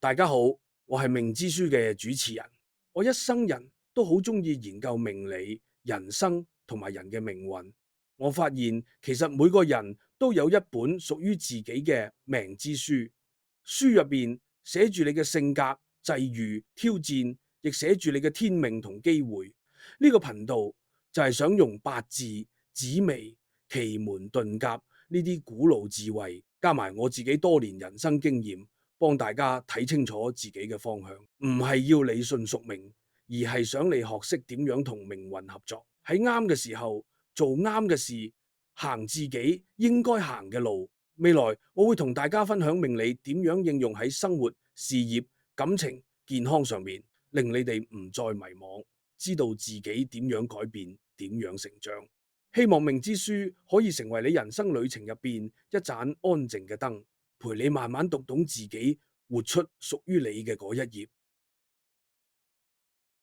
大家好，我係命之書嘅主持人。我一生人都好中意研究命理、人生同埋人嘅命運。我發現其實每個人都有一本屬於自己嘅命之書，書入邊寫住你嘅性格、際遇、挑戰，亦寫住你嘅天命同機會。呢個頻道就係想用八字、紫微、奇門遁甲呢啲古老智慧，加埋我自己多年人生經驗，幫大家睇清楚自己嘅方向。唔係要你信宿命，而係想你學識點樣同命運合作，喺啱嘅時候做啱嘅事，行自己應該行嘅路。未來我會同大家分享命理點樣應用喺生活、事業、感情、健康上面，令你哋唔再迷茫，知道自己點樣改變，點樣成長。希望命之書可以成為你人生旅程入邊一盞安靜嘅燈，陪你慢慢讀懂自己，活出屬於你嘅嗰一頁。